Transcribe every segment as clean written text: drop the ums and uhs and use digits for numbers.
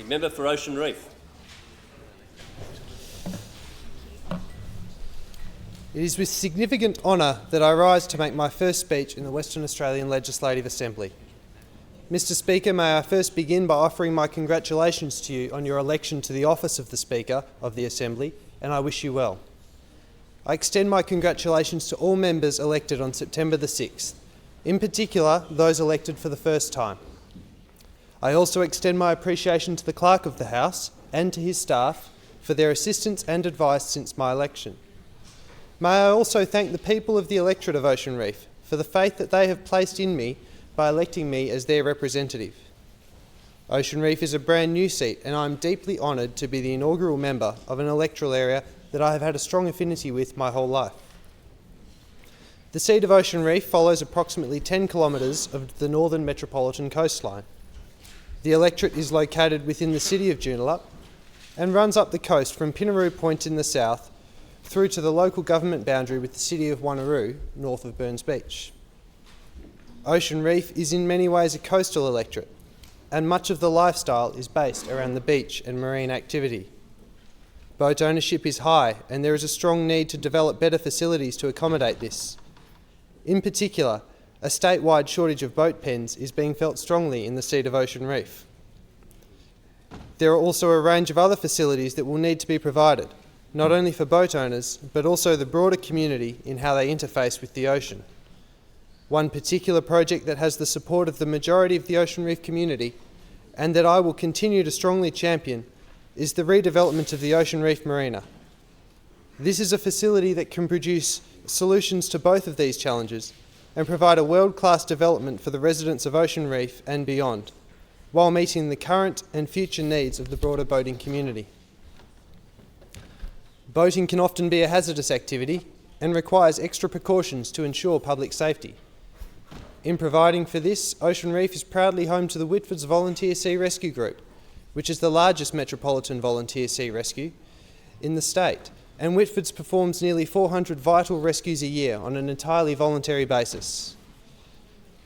The member for Ocean Reef. It is with significant honour that I rise to make my first speech in the Western Australian Legislative Assembly. Mr Speaker, may I first begin by offering my congratulations to you on your election to the office of the Speaker of the Assembly, and I wish you well. I extend my congratulations to all members elected on September the 6th, in particular those elected for the first time. I also extend my appreciation to the Clerk of the House and to his staff for their assistance and advice since my election. May I also thank the people of the electorate of Ocean Reef for the faith that they have placed in me by electing me as their representative. Ocean Reef is a brand new seat and I am deeply honoured to be the inaugural member of an electoral area that I have had a strong affinity with my whole life. The seat of Ocean Reef follows approximately 10 kilometres of the northern metropolitan coastline. The electorate is located within the city of Joondalup and runs up the coast from Pinnaroo Point in the south through to the local government boundary with the city of Wanneroo, north of Burns Beach. Ocean Reef is in many ways a coastal electorate, and much of the lifestyle is based around the beach and marine activity. Boat ownership is high, and there is a strong need to develop better facilities to accommodate this. In particular, a statewide shortage of boat pens is being felt strongly in the seat of Ocean Reef. There are also a range of other facilities that will need to be provided, not only for boat owners, but also the broader community in how they interface with the ocean. One particular project that has the support of the majority of the Ocean Reef community, and that I will continue to strongly champion, is the redevelopment of the Ocean Reef Marina. This is a facility that can produce solutions to both of these challenges and provide a world-class development for the residents of Ocean Reef and beyond, while meeting the current and future needs of the broader boating community. Boating can often be a hazardous activity and requires extra precautions to ensure public safety. In providing for this, Ocean Reef is proudly home to the Whitfords Volunteer Sea Rescue Group, which is the largest metropolitan volunteer sea rescue in the state, and Whitfords performs nearly 400 vital rescues a year on an entirely voluntary basis.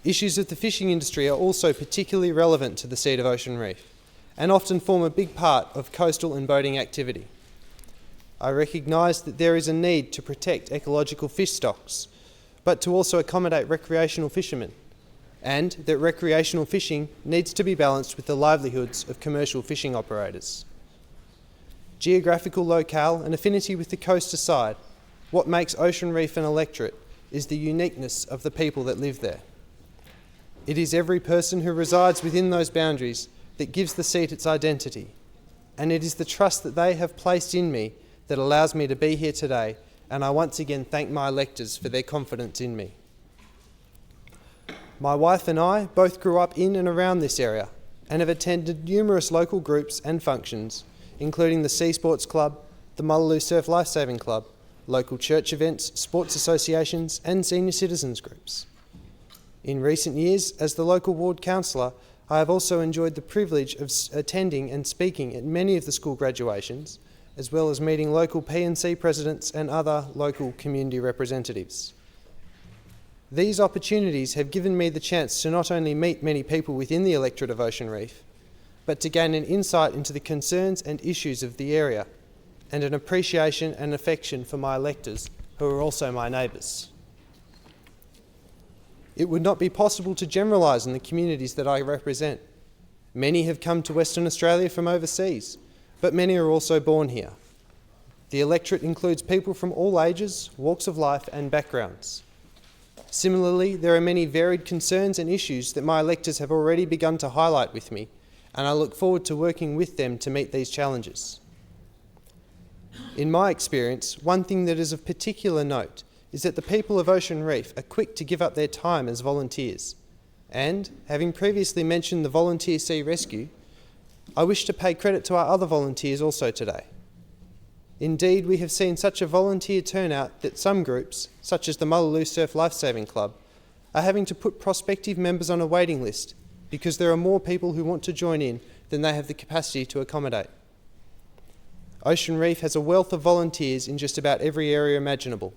Issues of the fishing industry are also particularly relevant to the seat of Ocean Reef, and often form a big part of coastal and boating activity. I recognise that there is a need to protect ecological fish stocks, but to also accommodate recreational fishermen, and that recreational fishing needs to be balanced with the livelihoods of commercial fishing operators. Geographical locale and affinity with the coast aside, what makes Ocean Reef an electorate is the uniqueness of the people that live there. It is every person who resides within those boundaries that gives the seat its identity, and it is the trust that they have placed in me that allows me to be here today, and I once again thank my electors for their confidence in me. My wife and I both grew up in and around this area and have attended numerous local groups and functions, including the Sea Sports Club, the Mullaloo Surf Lifesaving Club, local church events, sports associations and senior citizens groups. In recent years, as the local ward councillor, I have also enjoyed the privilege of attending and speaking at many of the school graduations, as well as meeting local P&C presidents and other local community representatives. These opportunities have given me the chance to not only meet many people within the electorate of Ocean Reef, but to gain an insight into the concerns and issues of the area, and an appreciation and affection for my electors, who are also my neighbours. It would not be possible to generalise in the communities that I represent. Many have come to Western Australia from overseas, but many are also born here. The electorate includes people from all ages, walks of life and backgrounds. Similarly, there are many varied concerns and issues that my electors have already begun to highlight with me, and I look forward to working with them to meet these challenges. In my experience, one thing that is of particular note is that the people of Ocean Reef are quick to give up their time as volunteers, and, having previously mentioned the Volunteer Sea Rescue, I wish to pay credit to our other volunteers also today. Indeed, we have seen such a volunteer turnout that some groups, such as the Mullaloo Surf Lifesaving Club, are having to put prospective members on a waiting list because there are more people who want to join in than they have the capacity to accommodate. Ocean Reef has a wealth of volunteers in just about every area imaginable.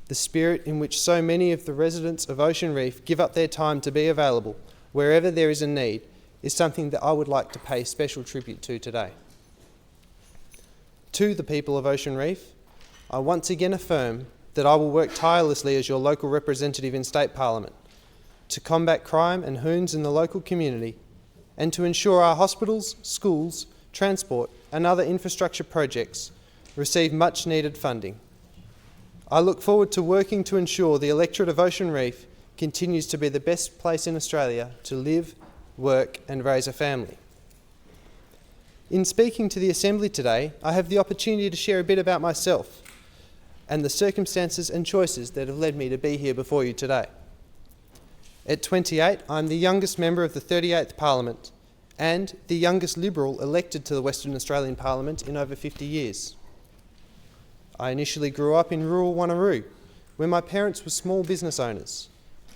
The spirit in which so many of the residents of Ocean Reef give up their time to be available wherever there is a need is something that I would like to pay special tribute to today. To the people of Ocean Reef, I once again affirm that I will work tirelessly as your local representative in State Parliament to combat crime and hoons in the local community and to ensure our hospitals, schools, transport and other infrastructure projects receive much needed funding. I look forward to working to ensure the electorate of Ocean Reef continues to be the best place in Australia to live, work and raise a family. In speaking to the Assembly today, I have the opportunity to share a bit about myself and the circumstances and choices that have led me to be here before you today. At 28, I'm the youngest member of the 38th Parliament and the youngest Liberal elected to the Western Australian Parliament in over 50 years. I initially grew up in rural Wanneroo, where my parents were small business owners,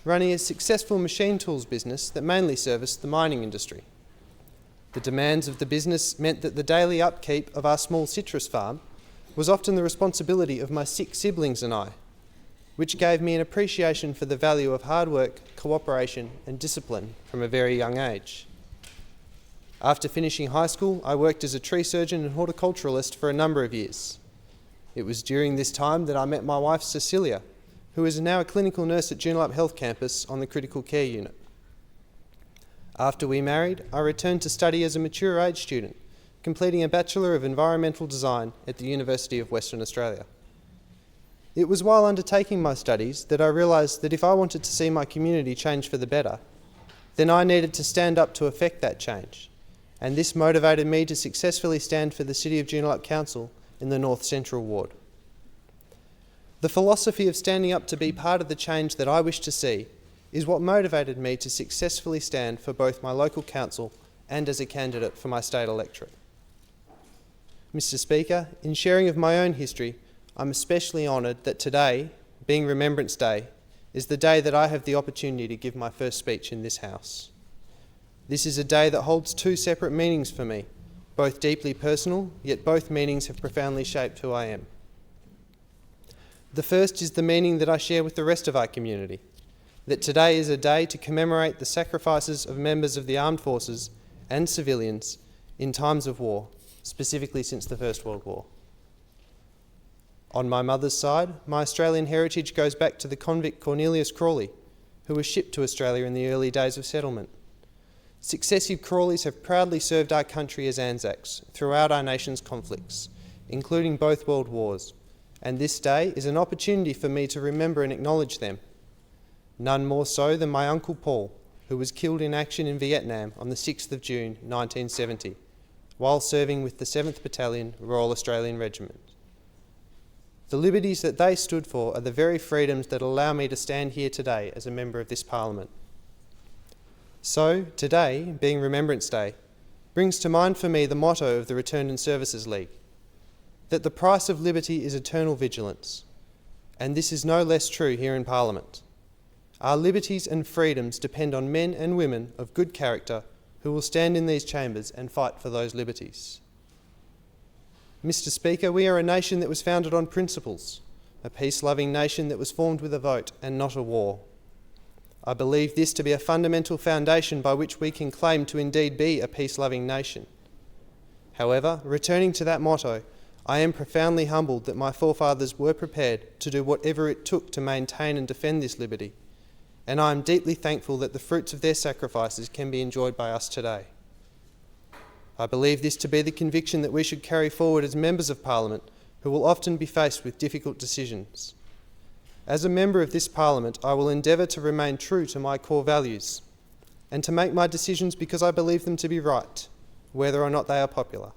running a successful machine tools business that mainly serviced the mining industry. The demands of the business meant that the daily upkeep of our small citrus farm was often the responsibility of my 6 siblings and I, which gave me an appreciation for the value of hard work, cooperation and discipline from a very young age. After finishing high school, I worked as a tree surgeon and horticulturalist for a number of years. It was during this time that I met my wife Cecilia, who is now a clinical nurse at Joondalup Health Campus on the critical care unit. After we married, I returned to study as a mature age student, completing a Bachelor of Environmental Design at the University of Western Australia. It was while undertaking my studies that I realised that if I wanted to see my community change for the better, then I needed to stand up to effect that change, and this motivated me to successfully stand for the City of Joondalup Council in the North Central Ward. The philosophy of standing up to be part of the change that I wish to see is what motivated me to successfully stand for both my local council and as a candidate for my state electorate. Mr. Speaker, in sharing of my own history, I'm especially honoured that today, being Remembrance Day, is the day that I have the opportunity to give my first speech in this House. This is a day that holds 2 separate meanings for me, both deeply personal, yet both meanings have profoundly shaped who I am. The first is the meaning that I share with the rest of our community, that today is a day to commemorate the sacrifices of members of the armed forces and civilians in times of war, specifically since the First World War. On my mother's side, my Australian heritage goes back to the convict Cornelius Crawley, who was shipped to Australia in the early days of settlement. Successive Crawleys have proudly served our country as Anzacs throughout our nation's conflicts, including both world wars, and this day is an opportunity for me to remember and acknowledge them. None more so than my uncle Paul, who was killed in action in Vietnam on the 6th of June 1970, while serving with the 7th Battalion Royal Australian Regiment. The liberties that they stood for are the very freedoms that allow me to stand here today as a member of this Parliament. So, today, being Remembrance Day, brings to mind for me the motto of the Returned and Services League, that the price of liberty is eternal vigilance, and this is no less true here in Parliament. Our liberties and freedoms depend on men and women of good character who will stand in these chambers and fight for those liberties. Mr. Speaker, we are a nation that was founded on principles, a peace-loving nation that was formed with a vote and not a war. I believe this to be a fundamental foundation by which we can claim to indeed be a peace-loving nation. However, returning to that motto, I am profoundly humbled that my forefathers were prepared to do whatever it took to maintain and defend this liberty, and I am deeply thankful that the fruits of their sacrifices can be enjoyed by us today. I believe this to be the conviction that we should carry forward as members of Parliament who will often be faced with difficult decisions. As a member of this Parliament, I will endeavour to remain true to my core values and to make my decisions because I believe them to be right, whether or not they are popular.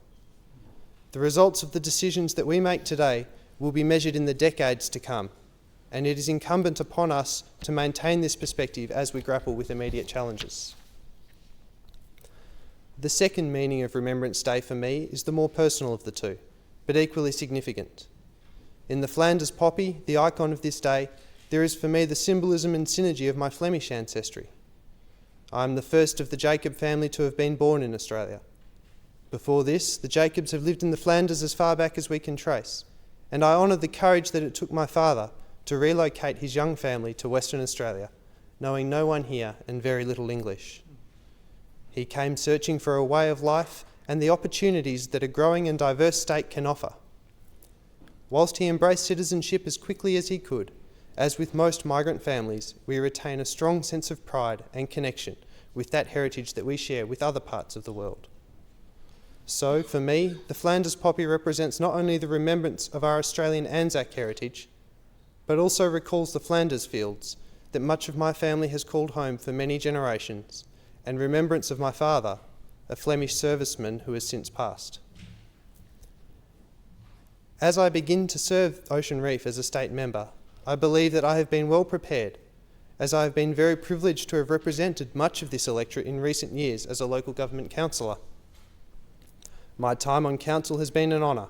The results of the decisions that we make today will be measured in the decades to come, and it is incumbent upon us to maintain this perspective as we grapple with immediate challenges. The second meaning of Remembrance Day for me is the more personal of the two, but equally significant. In the Flanders poppy, the icon of this day, there is for me the symbolism and synergy of my Flemish ancestry. I am the first of the Jacob family to have been born in Australia. Before this, the Jacobs have lived in the Flanders as far back as we can trace, and I honour the courage that it took my father to relocate his young family to Western Australia, knowing no one here and very little English. He came searching for a way of life and the opportunities that a growing and diverse state can offer. Whilst he embraced citizenship as quickly as he could, as with most migrant families, we retain a strong sense of pride and connection with that heritage that we share with other parts of the world. So, for me, the Flanders poppy represents not only the remembrance of our Australian Anzac heritage, but also recalls the Flanders fields that much of my family has called home for many generations, and remembrance of my father, a Flemish serviceman who has since passed. As I begin to serve Ocean Reef as a state member, I believe that I have been well prepared, as I have been very privileged to have represented much of this electorate in recent years as a local government councillor. My time on council has been an honour.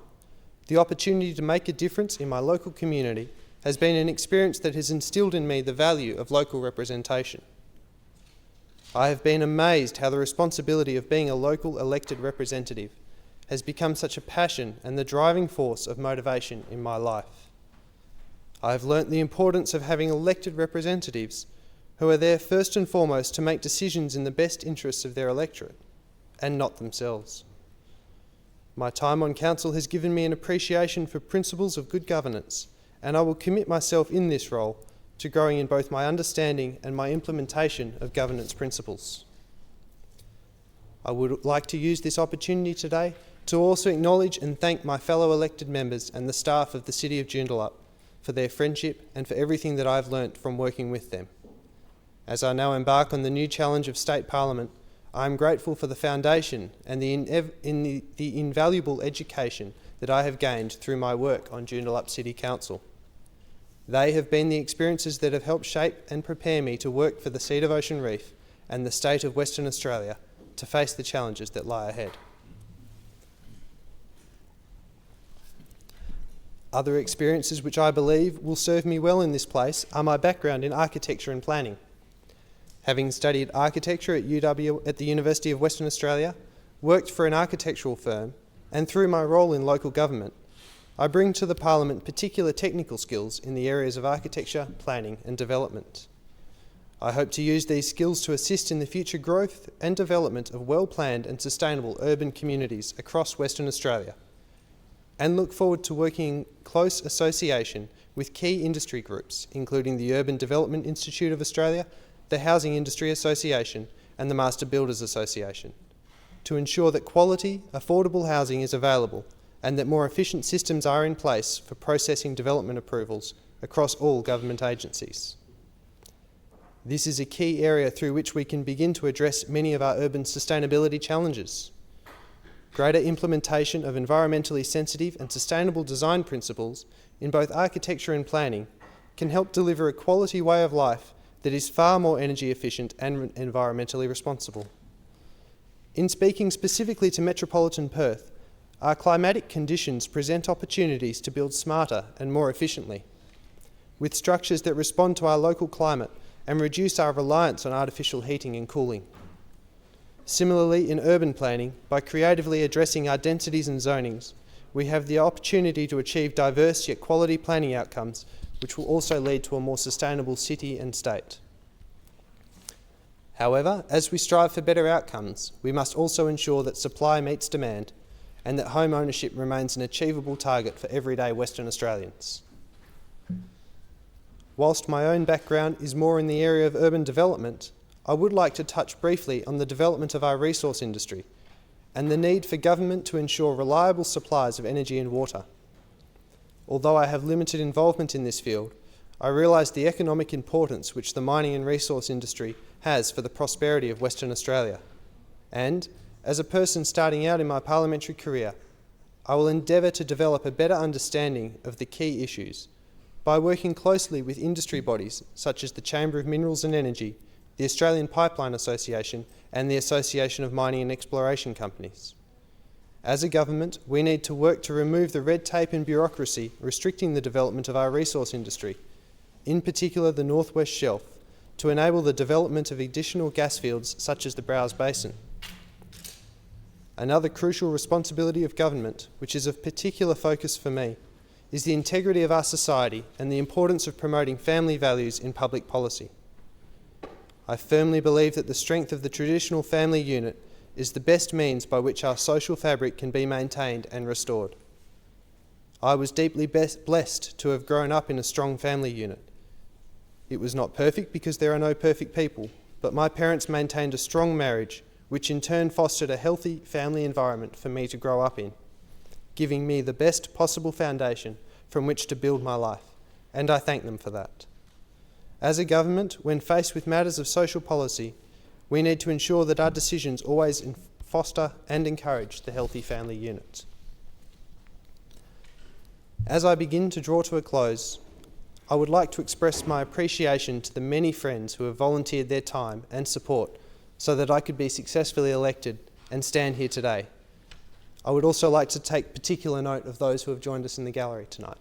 The opportunity to make a difference in my local community has been an experience that has instilled in me the value of local representation. I have been amazed how the responsibility of being a local elected representative has become such a passion and the driving force of motivation in my life. I have learnt the importance of having elected representatives who are there first and foremost to make decisions in the best interests of their electorate, and not themselves. My time on council has given me an appreciation for principles of good governance, and I will commit myself in this role to growing in both my understanding and my implementation of governance principles. I would like to use this opportunity today to also acknowledge and thank my fellow elected members and the staff of the City of Joondalup for their friendship and for everything that I've learnt from working with them. As I now embark on the new challenge of State Parliament, I am grateful for the foundation and the invaluable education that I have gained through my work on Joondalup City Council. They have been the experiences that have helped shape and prepare me to work for the seat of Ocean Reef and the state of Western Australia to face the challenges that lie ahead. Other experiences which I believe will serve me well in this place are my background in architecture and planning. Having studied architecture at UW at the University of Western Australia, worked for an architectural firm, and through my role in local government, I bring to the Parliament particular technical skills in the areas of architecture, planning and development. I hope to use these skills to assist in the future growth and development of well-planned and sustainable urban communities across Western Australia, and look forward to working in close association with key industry groups, including the Urban Development Institute of Australia, the Housing Industry Association and the Master Builders Association, to ensure that quality, affordable housing is available and that more efficient systems are in place for processing development approvals across all government agencies. This is a key area through which we can begin to address many of our urban sustainability challenges. Greater implementation of environmentally sensitive and sustainable design principles in both architecture and planning can help deliver a quality way of life that is far more energy efficient and environmentally responsible. In speaking specifically to metropolitan Perth, our climatic conditions present opportunities to build smarter and more efficiently, with structures that respond to our local climate and reduce our reliance on artificial heating and cooling. Similarly, in urban planning, by creatively addressing our densities and zonings, we have the opportunity to achieve diverse yet quality planning outcomes, which will also lead to a more sustainable city and state. However, as we strive for better outcomes, we must also ensure that supply meets demand and that home ownership remains an achievable target for everyday Western Australians. Whilst my own background is more in the area of urban development, I would like to touch briefly on the development of our resource industry and the need for government to ensure reliable supplies of energy and water. Although I have limited involvement in this field, I realise the economic importance which the mining and resource industry has for the prosperity of Western Australia. And, as a person starting out in my parliamentary career, I will endeavour to develop a better understanding of the key issues by working closely with industry bodies such as the Chamber of Minerals and Energy, the Australian Pipeline Association and the Association of Mining and Exploration Companies. As a government, we need to work to remove the red tape and bureaucracy restricting the development of our resource industry, in particular the North West Shelf, to enable the development of additional gas fields such as the Browse Basin. Another crucial responsibility of government, which is of particular focus for me, is the integrity of our society and the importance of promoting family values in public policy. I firmly believe that the strength of the traditional family unit is the best means by which our social fabric can be maintained and restored. I was deeply blessed to have grown up in a strong family unit. It was not perfect because there are no perfect people, but my parents maintained a strong marriage, which in turn fostered a healthy family environment for me to grow up in, giving me the best possible foundation from which to build my life, and I thank them for that. As a government, when faced with matters of social policy, we need to ensure that our decisions always foster and encourage the healthy family unit. As I begin to draw to a close, I would like to express my appreciation to the many friends who have volunteered their time and support so that I could be successfully elected and stand here today. I would also like to take particular note of those who have joined us in the gallery tonight.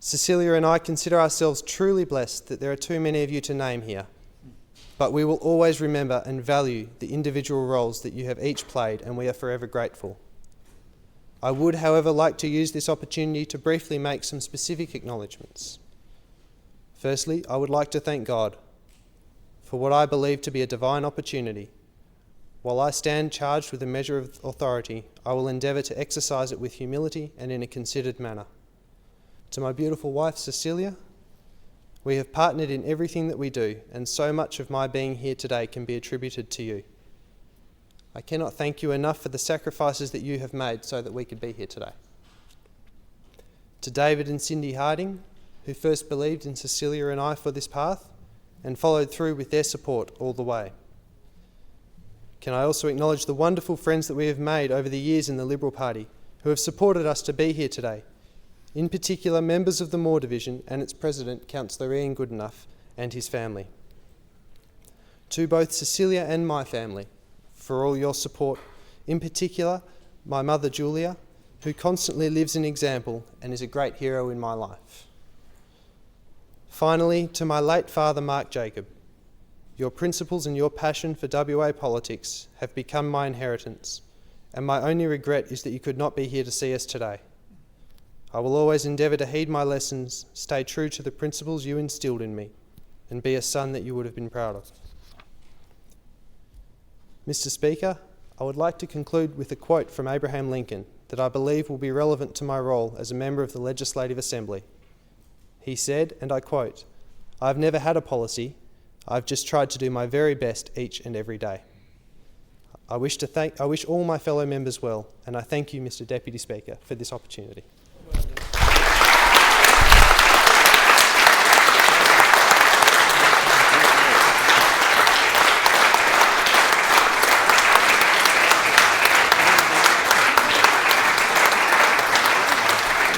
Cecilia and I consider ourselves truly blessed that there are too many of you to name here, but we will always remember and value the individual roles that you have each played, and we are forever grateful. I would, however, like to use this opportunity to briefly make some specific acknowledgements. Firstly, I would like to thank God for what I believe to be a divine opportunity. While I stand charged with a measure of authority, I will endeavour to exercise it with humility and in a considered manner. To my beautiful wife, Cecilia, we have partnered in everything that we do, and so much of my being here today can be attributed to you. I cannot thank you enough for the sacrifices that you have made so that we could be here today. To David and Cindy Harding, who first believed in Cecilia and I for this path and followed through with their support all the way. Can I also acknowledge the wonderful friends that we have made over the years in the Liberal Party who have supported us to be here today, in particular members of the Moore Division and its President, Councillor Ian Goodenough, and his family. To both Cecilia and my family, for all your support, in particular my mother Julia, who constantly lives an example and is a great hero in my life. Finally, to my late father Mark Jacob, your principles and your passion for WA politics have become my inheritance, and my only regret is that you could not be here to see us today. I will always endeavour to heed my lessons, stay true to the principles you instilled in me, and be a son that you would have been proud of. Mr. Speaker, I would like to conclude with a quote from Abraham Lincoln that I believe will be relevant to my role as a member of the Legislative Assembly. He said, and I quote, "I've never had a policy, I've just tried to do my very best each and every day." I wish all my fellow members well, and I thank you, Mr. Deputy Speaker, for this opportunity.